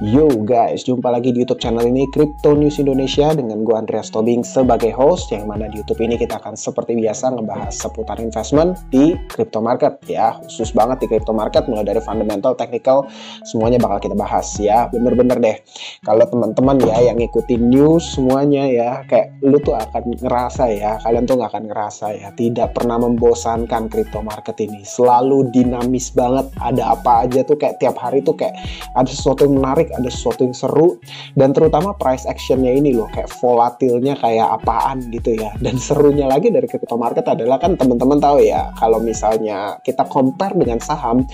Yo guys, jumpa lagi di YouTube channel ini Crypto News Indonesia dengan gue Andreas Tobing sebagai host, yang mana di YouTube ini kita akan seperti biasa ngebahas seputar investment di crypto market ya, khusus banget di crypto market, mulai dari fundamental, technical, semuanya bakal kita bahas ya. Bener-bener deh, kalau teman-teman ya yang ngikutin news semuanya ya, kayak lu tuh akan ngerasa ya, kalian tuh gak akan ngerasa ya, tidak pernah membosankan crypto market ini, selalu dinamis banget, ada apa aja tuh kayak tiap hari tuh kayak ada sesuatu yang menarik, ada sesuatu yang seru, dan terutama price actionnya ini loh, kayak volatilnya kayak apaan gitu ya. Dan serunya lagi dari crypto market adalah kan teman-teman tahu ya, kalau misalnya kita compare dengan saham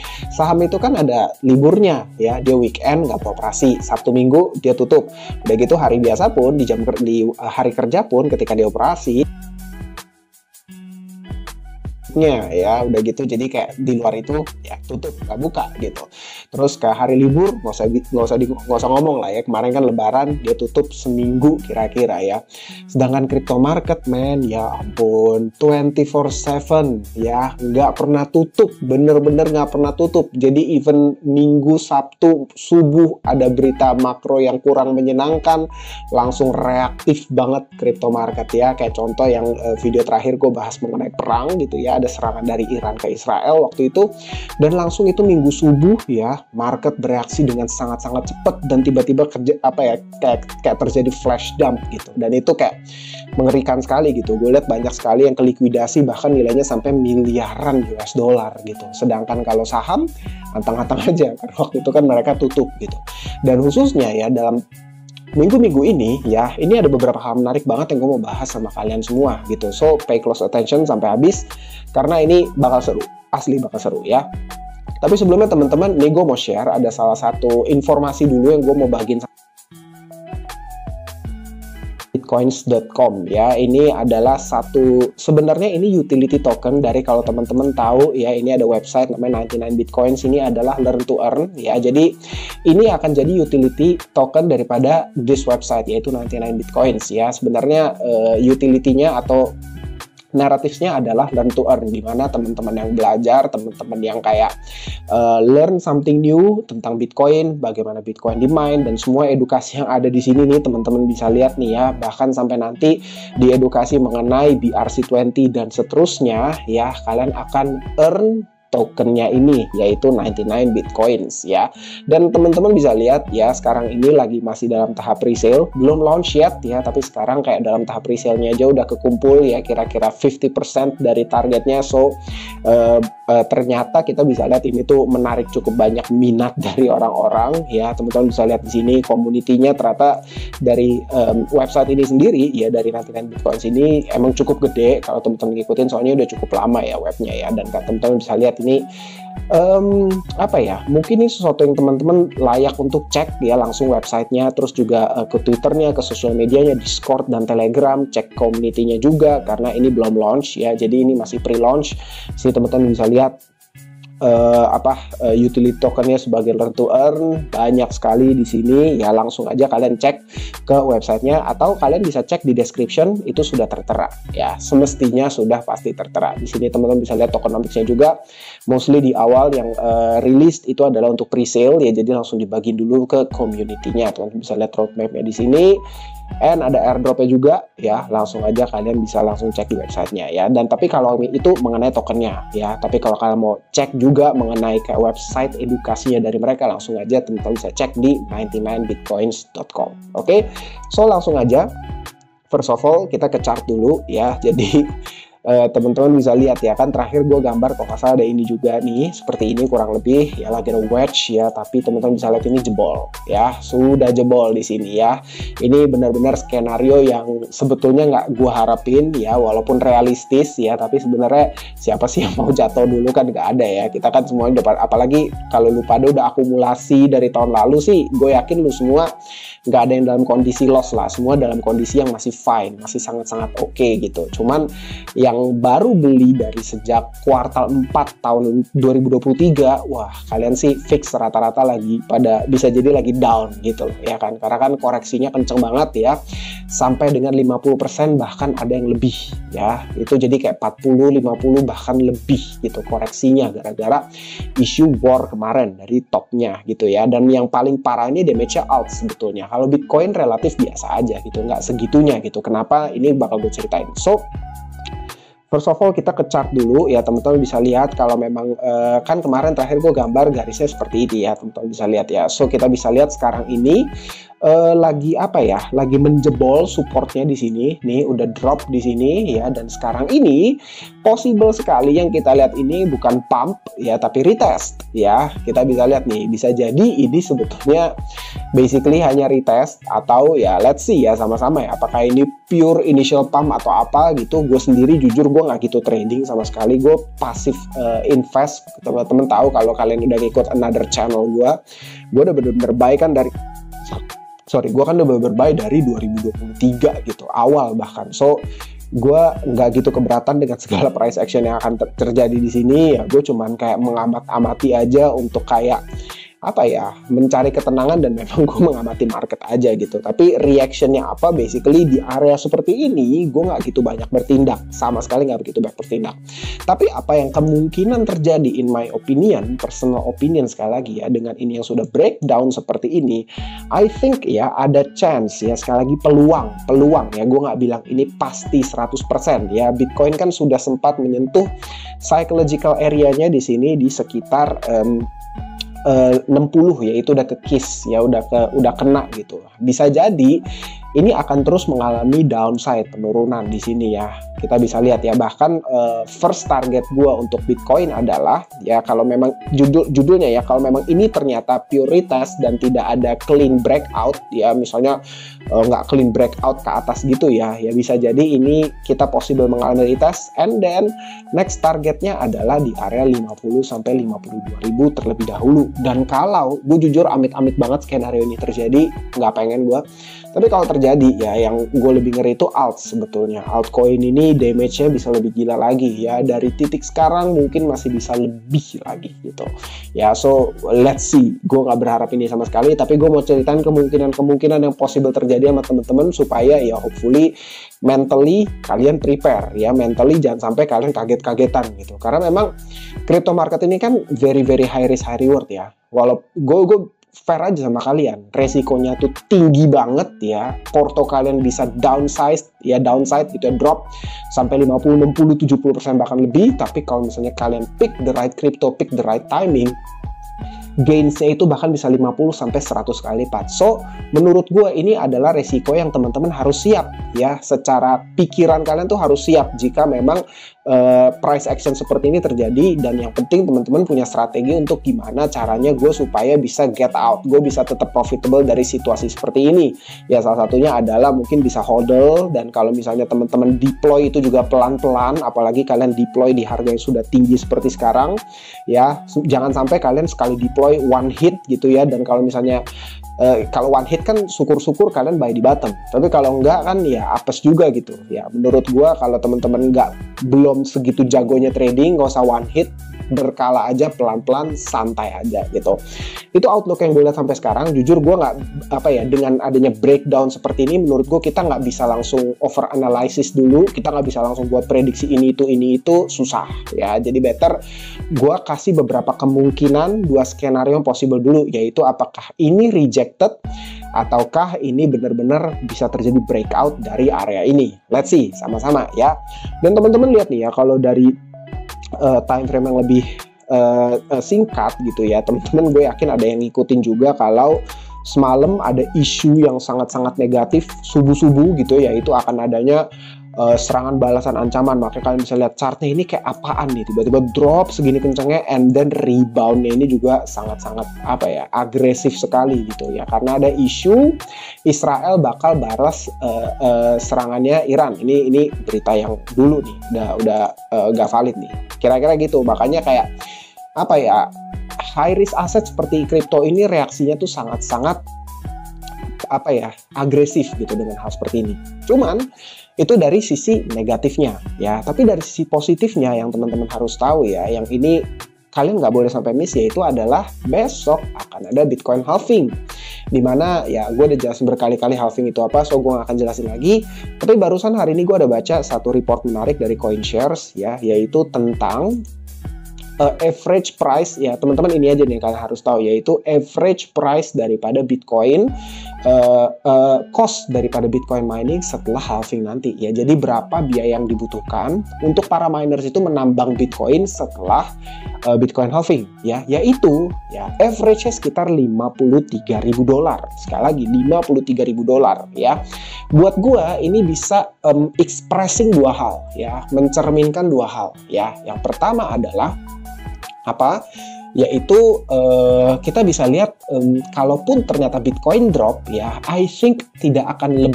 itu kan ada liburnya ya, dia weekend nggak beroperasi, Sabtu Minggu dia tutup, udah gitu hari biasa pun di hari kerja pun ketika dia operasi ya udah gitu, jadi kayak di luar itu ya tutup, nggak buka gitu. Terus ke hari libur nggak usah ngomong lah ya, kemarin kan lebaran dia tutup seminggu kira-kira ya. Sedangkan crypto market men, ya ampun, 24/7 ya, nggak pernah tutup, bener-bener nggak pernah tutup. Jadi even Minggu Sabtu subuh ada berita makro yang kurang menyenangkan, langsung reaktif banget crypto market ya. Kayak contoh yang video terakhir gue bahas mengenai perang gitu ya, ada serangan dari Iran ke Israel waktu itu, dan langsung itu Minggu subuh ya, market bereaksi dengan sangat-sangat cepat, dan tiba-tiba kayak terjadi flash dump gitu, dan itu kayak mengerikan sekali gitu. Gue lihat banyak sekali yang kelikuidasi, bahkan nilainya sampai miliaran US dollar gitu. Sedangkan kalau saham antang-antang aja, karena waktu itu kan mereka tutup gitu. Dan khususnya ya dalam minggu-minggu ini ya, ini ada beberapa hal menarik banget yang gue mau bahas sama kalian semua gitu. So pay close attention sampai habis, karena ini bakal seru, asli bakal seru ya. Tapi sebelumnya teman-teman, nih gue mau share ada salah satu informasi dulu yang gue mau bagiin. Bitcoins.com ya, ini adalah sebenarnya ini utility token dari, kalau teman-teman tahu ya, ini ada website namanya 99 Bitcoins, ini adalah learn to earn ya. Jadi ini akan jadi utility token daripada this website, yaitu 99 Bitcoins ya. Sebenarnya utility-nya atau naratifnya adalah learn to earn, dimana teman-teman yang belajar, teman-teman yang kayak learn something new tentang Bitcoin, bagaimana Bitcoin di mine, dan semua edukasi yang ada di sini nih teman-teman bisa lihat nih ya, bahkan sampai nanti di edukasi mengenai BRC20 dan seterusnya ya, kalian akan earn tokennya ini, yaitu 99 Bitcoins ya. Dan teman-teman bisa lihat ya, sekarang ini masih dalam tahap presale, belum launch yet ya, tapi sekarang kayak dalam tahap presale-nya aja udah kekumpul ya, kira-kira 50% dari targetnya. So ternyata kita bisa lihat ini tuh menarik cukup banyak minat dari orang-orang ya. Teman-teman bisa lihat di sini community-nya ternyata dari website ini sendiri ya, dari 99 Bitcoins ini emang cukup gede kalau teman-teman ngikutin, soalnya udah cukup lama ya webnya ya. Dan teman-teman bisa lihat ini mungkin ini sesuatu yang teman-teman layak untuk cek ya, langsung websitenya, terus juga ke Twitternya, ke sosial medianya, Discord dan Telegram, cek community-nya juga, karena ini belum launch ya, jadi ini masih pre-launch. Sini teman-teman bisa lihat utility tokennya sebagai learn to earn, banyak sekali di sini ya. Langsung aja kalian cek ke websitenya, atau kalian bisa cek di description, itu sudah tertera ya, semestinya sudah pasti tertera di sini. Teman-teman bisa lihat tokenomics-nya juga, mostly di awal yang rilis itu adalah untuk pre-sale ya, jadi langsung dibagi dulu ke community-nya. Teman-teman bisa lihat roadmap-nya di sini, and ada airdrop-nya juga ya, langsung aja kalian bisa langsung cek di websitenya ya. Dan tapi kalau itu mengenai tokennya ya, tapi kalau kalian mau cek juga mengenai kayak website edukasinya dari mereka, langsung aja teman-teman bisa cek di 99bitcoins.com. Oke, so langsung aja, first of all kita ke chart dulu ya. Jadi teman-teman bisa lihat ya, kan terakhir gue gambar kalau nggak salah ada ini juga nih, seperti ini kurang lebih ya, lagi ada wedge ya, tapi teman-teman bisa lihat ini jebol ya, sudah jebol di sini ya. Ini benar-benar skenario yang sebetulnya nggak gue harapin ya, walaupun realistis ya, tapi sebenarnya siapa sih yang mau jatuh dulu, kan nggak ada ya. Kita kan semuanya udah, apalagi kalau lu pada udah akumulasi dari tahun lalu sih, gue yakin lu semua nggak ada yang dalam kondisi loss lah, semua dalam kondisi yang masih fine, masih sangat-sangat oke gitu. Cuman ya yang baru beli dari sejak kuartal 4 tahun 2023, wah kalian sih fix rata-rata lagi pada bisa jadi lagi down gitu loh ya kan, karena kan koreksinya kenceng banget ya, sampai dengan 50% bahkan ada yang lebih ya, itu jadi kayak 40, 50 bahkan lebih gitu koreksinya gara-gara isu war kemarin dari topnya gitu ya. Dan yang paling parah ini damage-nya alt sebetulnya. Kalau Bitcoin relatif biasa aja gitu, nggak segitunya gitu. Kenapa? Ini bakal gue ceritain. So first of all kita ke chart dulu ya, teman-teman bisa lihat kalau memang kan kemarin terakhir gue gambar garisnya seperti ini ya, teman-teman bisa lihat ya. So kita bisa lihat sekarang ini lagi apa ya, lagi menjebol supportnya di sini nih, udah drop di sini ya, dan sekarang ini possible sekali yang kita lihat ini bukan pump ya tapi retest ya. Kita bisa lihat nih, bisa jadi ini sebetulnya basically hanya retest atau ya let's see ya sama-sama ya, apakah ini pure initial pump atau apa gitu. Gue sendiri jujur gue nggak gitu trading sama sekali, gue pasif invest. Teman-teman tahu kalau kalian udah ngikut another channel gue udah bener-bener buy kan dari gue kan udah berbuy dari 2023 gitu, awal bahkan. So gue nggak gitu keberatan dengan segala price action yang akan terjadi di sini ya. Gue cuman kayak mengamati aja untuk kayak apa ya, mencari ketenangan, dan memang gue mengamati market aja gitu. Tapi reactionnya apa, basically di area seperti ini gue nggak gitu banyak bertindak, sama sekali nggak begitu banyak bertindak. Tapi apa yang kemungkinan terjadi in my opinion, personal opinion sekali lagi ya, dengan ini yang sudah breakdown seperti ini, I think ya ada chance ya, sekali lagi peluang ya, gue nggak bilang ini pasti 100% ya. Bitcoin kan sudah sempat menyentuh psychological area-nya di sini di sekitar 60 ya, itu udah ke kiss ya, udah kena gitu. Bisa jadi ini akan terus mengalami downside, penurunan di sini ya. Kita bisa lihat ya, bahkan first target gua untuk Bitcoin adalah ya, kalau memang judulnya ya, kalau memang ini ternyata pure retest dan tidak ada clean breakout ya, misalnya nggak clean breakout ke atas gitu ya, ya bisa jadi ini kita possible mengalami retest, and then next targetnya adalah di area 50 sampai 52.000 terlebih dahulu. Dan kalau gue jujur amit-amit banget skenario ini terjadi, nggak pengen gue, tapi kalau terjadi ya, yang gue lebih ngeri itu alt sebetulnya. Altcoin ini damage-nya bisa lebih gila lagi ya, dari titik sekarang mungkin masih bisa lebih lagi gitu ya. So let's see, gue nggak berharap ini sama sekali, tapi gue mau ceritain kemungkinan yang possible terjadi sama teman-teman, supaya ya hopefully mentally kalian prepare ya, mentally jangan sampai kalian kaget-kagetan gitu. Karena memang crypto market ini kan very high risk high reward ya. Walau gue fair aja sama kalian, resikonya tuh tinggi banget ya. Porto kalian bisa downside gitu ya, drop sampai 50, 60, 70% bahkan lebih. Tapi kalau misalnya kalian pick the right crypto, pick the right timing, gains-nya itu bahkan bisa 50 sampai 100 kali lipat. So, menurut gue ini adalah resiko yang teman-teman harus siap ya. Secara pikiran kalian tuh harus siap jika memang price action seperti ini terjadi. Dan yang penting teman-teman punya strategi untuk gimana caranya gue supaya bisa get out, gue bisa tetap profitable dari situasi seperti ini ya. Salah satunya adalah mungkin bisa hodl, dan kalau misalnya teman-teman deploy itu juga pelan-pelan, apalagi kalian deploy di harga yang sudah tinggi seperti sekarang ya. Jangan sampai kalian sekali deploy one hit gitu ya, dan kalau misalnya kalau one hit kan syukur-syukur kalian buy di bottom, tapi kalau enggak kan ya apes juga gitu ya. Menurut gua kalau teman-teman belum segitu jagonya trading, nggak usah one hit, berkala aja, pelan-pelan, santai aja gitu. Itu outlook yang gue lihat sampai sekarang. Jujur gue nggak dengan adanya breakdown seperti ini, menurut gue kita nggak bisa langsung over analysis dulu, kita nggak bisa langsung buat prediksi ini itu susah ya. Jadi better gue kasih beberapa kemungkinan, 2 skenario yang possible dulu, yaitu apakah ini rejected ataukah ini benar-benar bisa terjadi breakout dari area ini. Let's see sama-sama ya. Dan teman-teman lihat nih ya, kalau dari time frame yang lebih singkat gitu ya, teman-teman gue yakin ada yang ngikutin juga kalau semalam ada isu yang sangat-sangat negatif subuh-subuh gitu ya, itu akan adanya serangan balasan ancaman. Makanya kalian bisa lihat chartnya ini kayak apaan nih, tiba-tiba drop segini kencangnya, and then reboundnya ini juga sangat-sangat agresif sekali gitu ya, karena ada isu Israel bakal balas serangannya Iran. Ini berita yang dulu nih, udah gak valid nih, kira-kira gitu. Makanya kayak high risk asset seperti kripto ini reaksinya tuh sangat-sangat agresif gitu dengan hal seperti ini. Cuman Itu dari sisi negatifnya ya. Tapi dari sisi positifnya yang teman-teman harus tahu ya, yang ini kalian nggak boleh sampai miss, yaitu adalah besok akan ada Bitcoin halving. Dimana ya gue udah jelasin berkali-kali halving itu apa, so gue nggak akan jelasin lagi. Tapi barusan hari ini gue ada baca satu report menarik dari CoinShares ya, yaitu tentang average price ya, teman-teman. Ini aja nih yang kalian harus tahu, yaitu average price daripada Bitcoin, cost daripada Bitcoin mining setelah halving nanti ya. Jadi berapa biaya yang dibutuhkan untuk para miners itu menambang Bitcoin setelah Bitcoin halving ya, yaitu ya average-nya sekitar $53.000. Sekali lagi $53.000 ya. Buat gua ini bisa expressing dua hal ya, mencerminkan dua hal ya. Yang pertama adalah apa? Yaitu kita bisa lihat kalaupun ternyata Bitcoin drop ya, I think tidak akan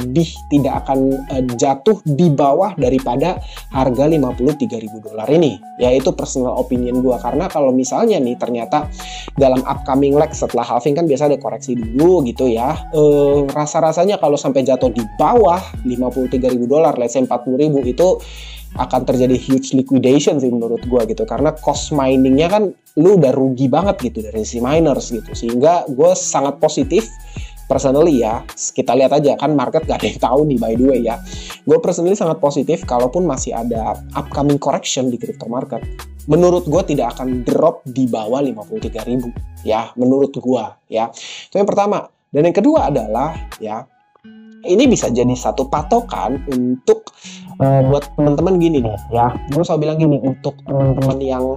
jatuh di bawah daripada harga $53.000 ini. Ya itu personal opinion gua, karena kalau misalnya nih ternyata dalam upcoming leg setelah halving kan biasa ada koreksi dulu gitu ya. Rasa-rasanya kalau sampai jatuh di bawah $53.000, let's say $40.000, itu akan terjadi huge liquidation sih menurut gue gitu, karena cost miningnya kan lu udah rugi banget gitu dari si miners gitu. Sehingga gue sangat positif personally ya, kita lihat aja kan market gak ada yang tahu nih by the way ya. Gue personally sangat positif kalaupun masih ada upcoming correction di crypto market, menurut gue tidak akan drop di bawah 53.000 ya, menurut gue ya. Itu yang pertama. Dan yang kedua adalah ya, ini bisa jadi satu patokan untuk buat teman-teman gini nih ya. Gue selalu bilang gini, untuk teman-teman yang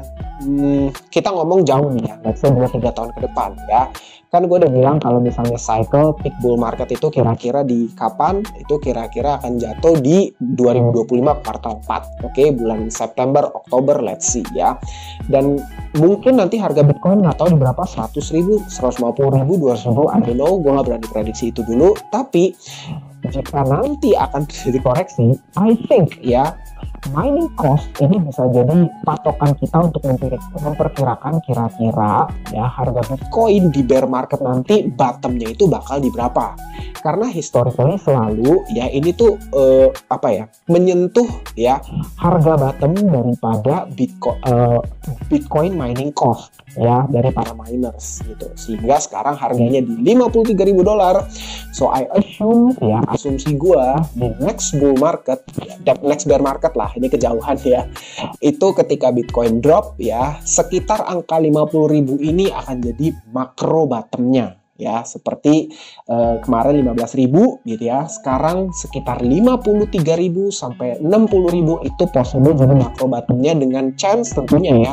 kita ngomong jauh nih ya, let's say 2-3 tahun ke depan ya. Kan gue udah bilang kalau misalnya cycle peak bull market itu kira-kira di kapan, itu kira-kira akan jatuh di 2025 kuartal 4, oke, bulan September, Oktober, let's see ya. Dan mungkin nanti harga Bitcoin nggak tahu di berapa, 100.000, 150.000, 200.000, I don't know, gue nggak berani prediksi itu dulu. Tapi jika nanti akan terjadi koreksi, I think ya, mining cost ini bisa jadi patokan kita untuk memperkirakan kira-kira ya harga Bitcoin di bear market nanti bottomnya itu bakal di berapa. Karena historically selalu ya ini tuh menyentuh ya harga bottom daripada Bitcoin mining cost ya dari para miners gitu. Sehingga sekarang harganya di $53.000. So I assume ya, asumsi gua di next bull market ya, next bear market lah, ini kejauhan ya, itu ketika Bitcoin drop ya, sekitar angka 50.000 ini akan jadi makro bottomnya ya, seperti kemarin 15.000 gitu ya, sekarang sekitar 53.000 sampai 60.000 itu possible jadi makro bottomnya, dengan chance tentunya ya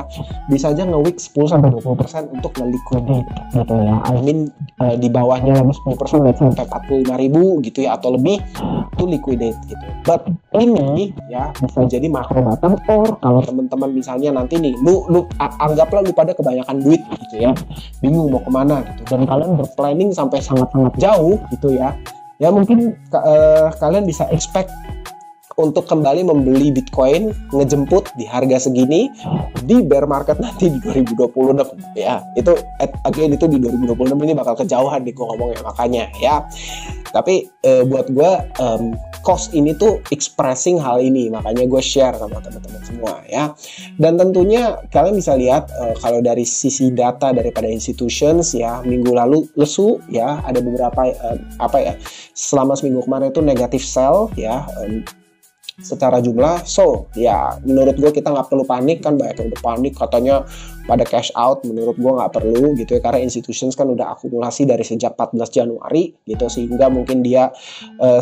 bisa aja nge-wick 10-20% untuk nge-liquidate gitu ya. I mean di bawahnya lagi 10% sampai 45.000 gitu ya, atau lebih itu liquidate gitu. But ini ya bisa jadi makro bottom, or kalau teman-teman misalnya nanti nih lu anggaplah lu pada kebanyakan duit gitu ya, bingung mau kemana gitu, dan kalian planning sampai sangat-sangat jauh gitu ya, ya mungkin kalian bisa expect untuk kembali membeli Bitcoin, ngejemput di harga segini di bear market nanti di 2026 ya. Itu again itu di 2026 ini bakal kejauhan nih gue ngomongnya, makanya ya. Tapi buat gue cost ini tuh expressing hal ini, makanya gue share sama teman-teman semua ya. Dan tentunya kalian bisa lihat kalau dari sisi data daripada institutions ya, minggu lalu lesu ya, ada beberapa selama seminggu kemarin itu negatif sell ya, secara jumlah. So ya menurut gue kita nggak perlu panik, kan banyak yang udah panik katanya pada cash out. Menurut gue nggak perlu gitu ya, karena institutions kan udah akumulasi dari sejak 14 Januari gitu, sehingga mungkin dia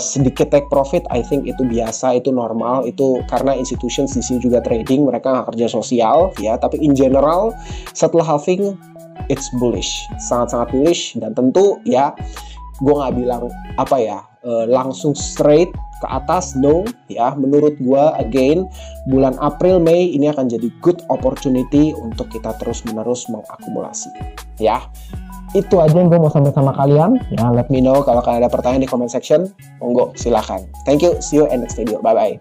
sedikit take profit. I think itu biasa, itu normal, itu karena institutions di sini juga trading, mereka nggak kerja sosial ya. Tapi in general setelah halving it's bullish, sangat-sangat bullish. Dan tentu ya gue nggak bilang langsung straight ke atas, no ya. Menurut gua again bulan April Mei ini akan jadi good opportunity untuk kita terus menerus mengakumulasi ya. Itu aja yang gue mau sampaikan sama kalian ya. Let me know kalau kalian ada pertanyaan di comment section, monggo silakan. Thank you, see you in next video, bye bye.